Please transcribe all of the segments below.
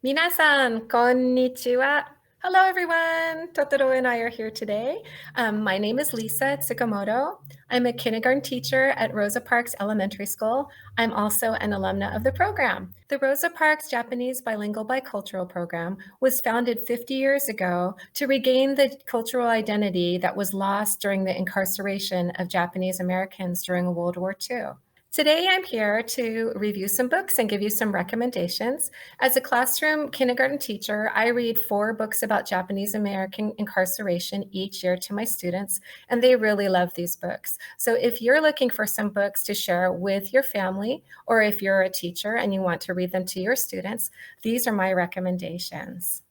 Minasan, konnichiwa. Hello, everyone. Totoro and I are here today. My name is Lisa Tsukamoto. I'm a kindergarten teacher at Rosa Parks Elementary School. I'm also an alumna of the program. The Rosa Parks Japanese Bilingual Bicultural Program was founded 50 years ago to regain the cultural identity that was lost during the incarceration of Japanese Americans during World War II. Today, I'm here to review some books and give you some recommendations. As a classroom kindergarten teacher, I read 4 books about Japanese American incarceration each year to my students, and they really love these books. So if you're looking for some books to share with your family, or if you're a teacher and you want to read them to your students, these are my recommendations.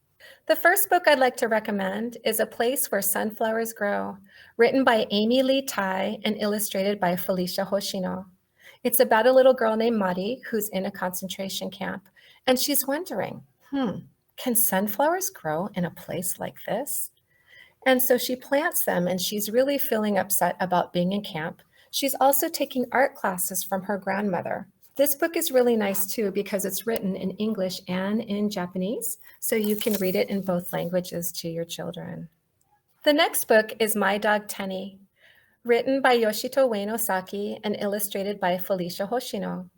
The first book I'd like to recommend is A Place Where Sunflowers Grow, written by Amy Lee Tai and illustrated by Felicia Hoshino. It's about a little girl named Mari who's in a concentration camp, and she's wondering, can sunflowers grow in a place like this? And so she plants them, and she's really feeling upset about being in camp. She's also taking art classes from her grandmother. This book is really nice too because it's written in English and in Japanese, so you can read it in both languages to your children. The next book is My Dog Tenny, written by Yoshito Wayne Osaki and illustrated by Felicia Hoshino.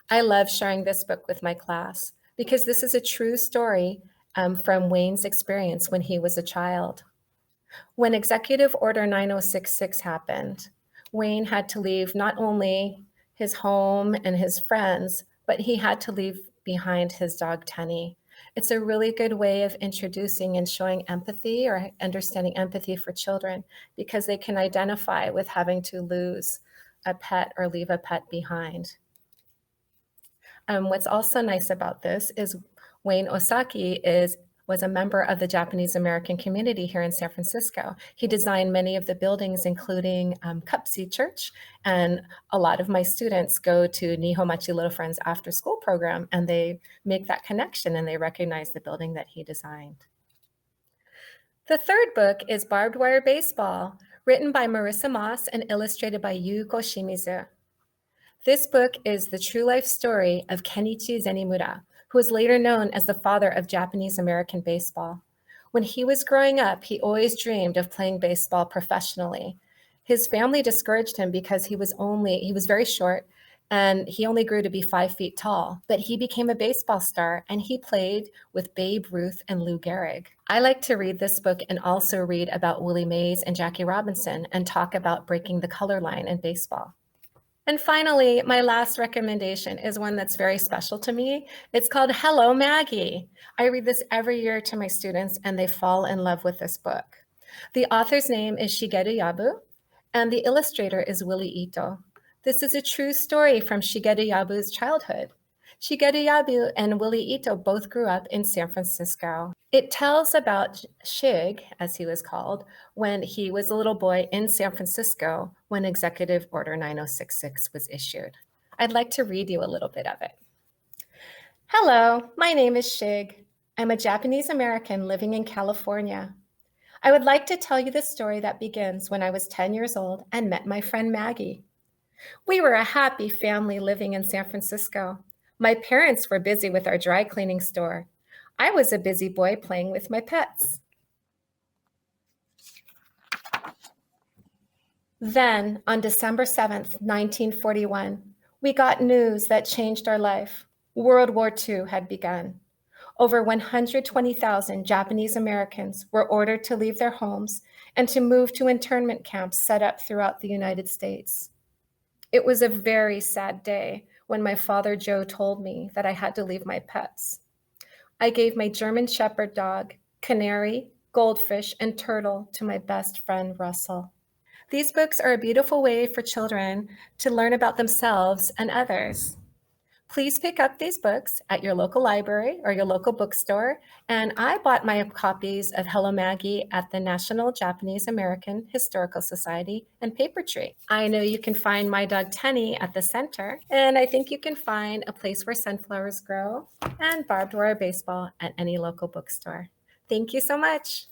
I love sharing this book with my class because this is a true story from Wayne's experience when he was a child. When Executive Order 9066 happened, Wayne had to leave not only his home and his friends, but he had to leave behind his dog Tenny. It's a really good way of introducing and showing empathy or understanding empathy for children because they can identify with having to lose a pet or leave a pet behind. What's also nice about this is Wayne Osaki was a member of the Japanese American community here in San Francisco. He designed many of the buildings, including Cupsey Church, and a lot of my students go to Nihomachi Little Friends after school program, and they make that connection and they recognize the building that he designed. The third book is Barbed Wire Baseball, written by Marissa Moss and illustrated by Yuko Shimizu. This book is the true life story of Kenichi Zenimura, who was later known as the father of Japanese American baseball. When he was growing up, he always dreamed of playing baseball professionally. His family discouraged him because he was very short and he only grew to be 5 feet tall, but he became a baseball star and he played with Babe Ruth and Lou Gehrig. I like to read this book and also read about Willie Mays and Jackie Robinson and talk about breaking the color line in baseball. And finally, my last recommendation is one that's very special to me. It's called Hello, Maggie. I read this every year to my students and they fall in love with this book. The author's name is Shigeru Yabu and the illustrator is Willie Ito. This is a true story from Shigeru Yabu's childhood. Shigeru Yabu and Willie Ito both grew up in San Francisco. It tells about Shig, as he was called, when he was a little boy in San Francisco when Executive Order 9066 was issued. I'd like to read you a little bit of it. Hello, my name is Shig. I'm a Japanese American living in California. I would like to tell you the story that begins when I was 10 years old and met my friend Maggie. We were a happy family living in San Francisco. My parents were busy with our dry cleaning store. I was a busy boy playing with my pets. Then, on December 7th, 1941, we got news that changed our life. World War II had begun. Over 120,000 Japanese Americans were ordered to leave their homes and to move to internment camps set up throughout the United States. It was a very sad day when my father Joe told me that I had to leave my pets. I gave my German Shepherd dog, canary, goldfish, and turtle to my best friend Russell. These books are a beautiful way for children to learn about themselves and others. Please pick up these books at your local library or your local bookstore. And I bought my copies of Hello Maggie at the National Japanese American Historical Society and Paper Tree. I know you can find My Dog Tenny at the center, and I think you can find A Place Where Sunflowers Grow and Barbed Wire Baseball at any local bookstore. Thank you so much.